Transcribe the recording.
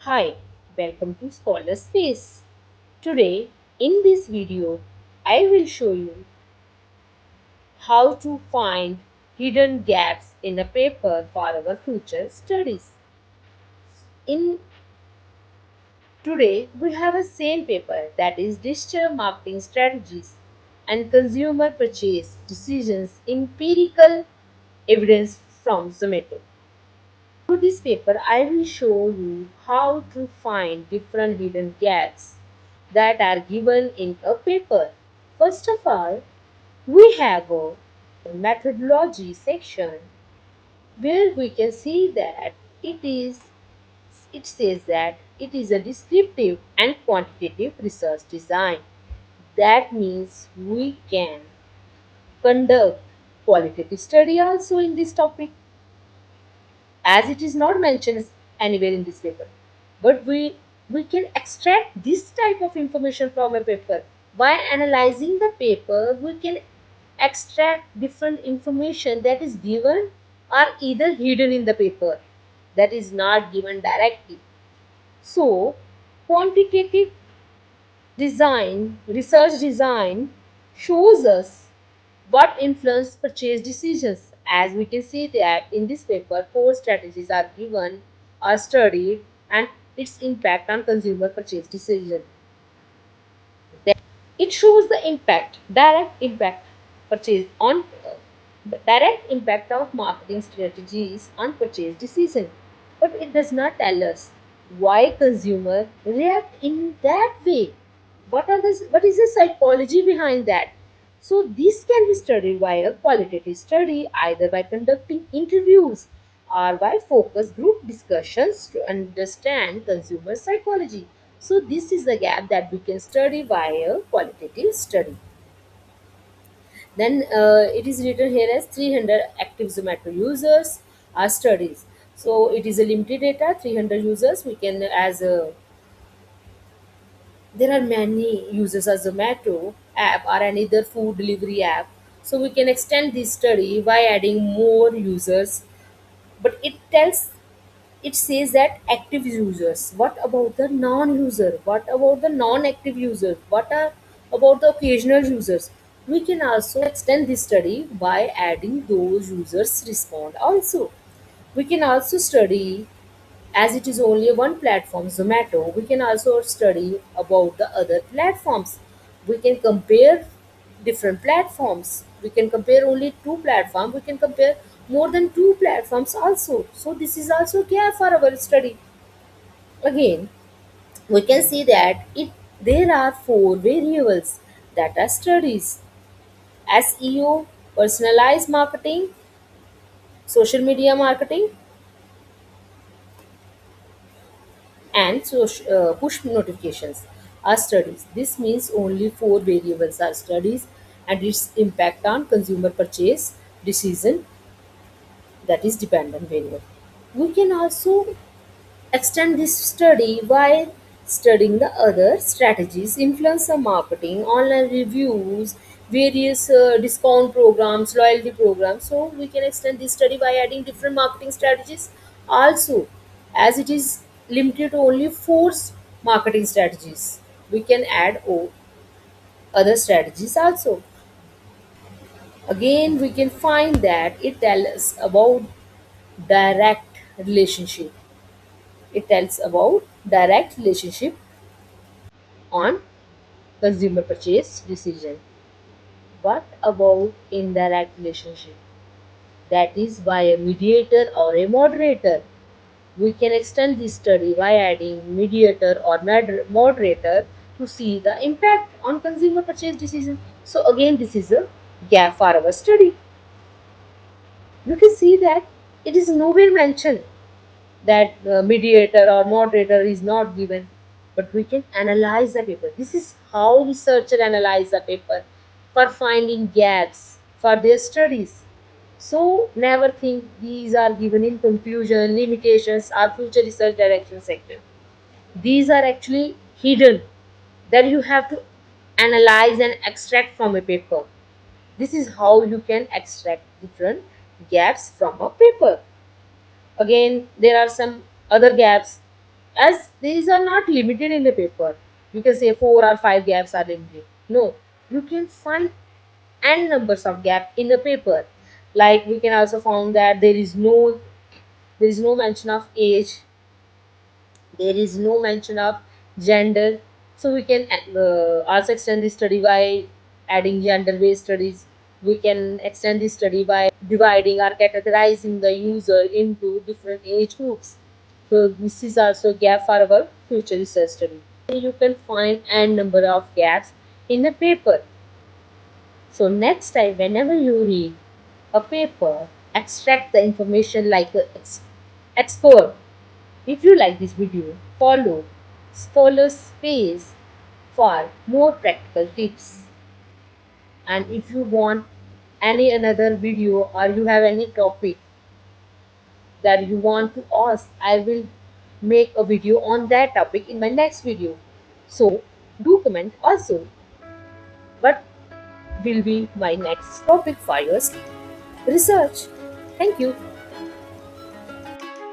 Hi, welcome to Scholar Space. Today, in this video, I will show you how to find hidden gaps in a paper for our future studies. In today, we have a same paper that is digital marketing strategies and consumer purchase decisions empirical evidence from Zomato. Through this paper, I will show you how to find different hidden gaps that are given in a paper. First of all, we have a methodology section where we can see that it is it says that it is a descriptive and quantitative research design. That means we can conduct qualitative study also in this topic as it is not mentioned anywhere in this paper, but we can extract this type of information from a paper. By analyzing the paper, we can extract different information that is given or either hidden in the paper, that is not given directly. So quantitative research design shows us what influence purchase decisions. As we can see that in this paper, four strategies are given or studied and its impact on consumer purchase decision. Then it shows the impact, direct impact of marketing strategies on purchase decision. But it does not tell us why consumer react in that way. What is the psychology behind that? So this can be studied by a qualitative study, either by conducting interviews or by focus group discussions to understand consumer psychology. So this is the gap that we can study by a qualitative study. Then it is written here as 300 active Zomato users are studies. So it is a limited data, 300 users. We can as a there are many users of Zomato app or any other food delivery app. So we can extend this study by adding more users. But it says that active users. What about the non-user? What about the non-active users? What are about the occasional users? We can also extend this study by adding those users respond also. We can also study, as it is only one platform, Zomato, we can also study about the other platforms. We can compare different platforms. We can compare only two platforms. We can compare more than two platforms also. So this is also gap for our study. Again, we can see that it there are four variables that are studies: SEO, personalized marketing, social media marketing, and push notifications are studies. This means only four variables are studies and its impact on consumer purchase decision, that is dependent variable. We can also extend this study by studying the other strategies, influencer marketing, online reviews, various discount programs, loyalty programs. So we can extend this study by adding different marketing strategies also, as it is limited to only four marketing strategies. We can add other strategies also. Again, we can find that it tells us about direct relationship. It tells about direct relationship on consumer purchase decision. What about indirect relationship? That is by a mediator or a moderator. We can extend this study by adding mediator or moderator to see the impact on consumer purchase decision. So again, this is a gap for our study. You can see that it is nowhere mentioned that mediator or moderator is not given, but we can analyze the paper. This is how researcher analyze the paper for finding gaps for their studies. So never think these are given in confusion, limitations, or future research direction section. These are actually hidden that you have to analyze and extract from a paper. This is how you can extract different gaps from a paper. Again, there are some other gaps as these are not limited in the paper. You can say 4 or 5 gaps are limited. No, you can find n numbers of gap in the paper. Like we can also found that there is no mention of age, there is no mention of gender. So we can also extend the study by adding gender based studies. We can extend the study by dividing or categorizing the user into different age groups. So this is also a gap for our future research study. You can find n number of gaps in the paper. So next time whenever you read a paper, extract the information like a expert. If you like this video, follow Scholar Space for more practical tips. And if you want any another video or you have any topic that you want to ask, I will make a video on that topic in my next video. So do comment also what will be my next topic for your research. Thank you.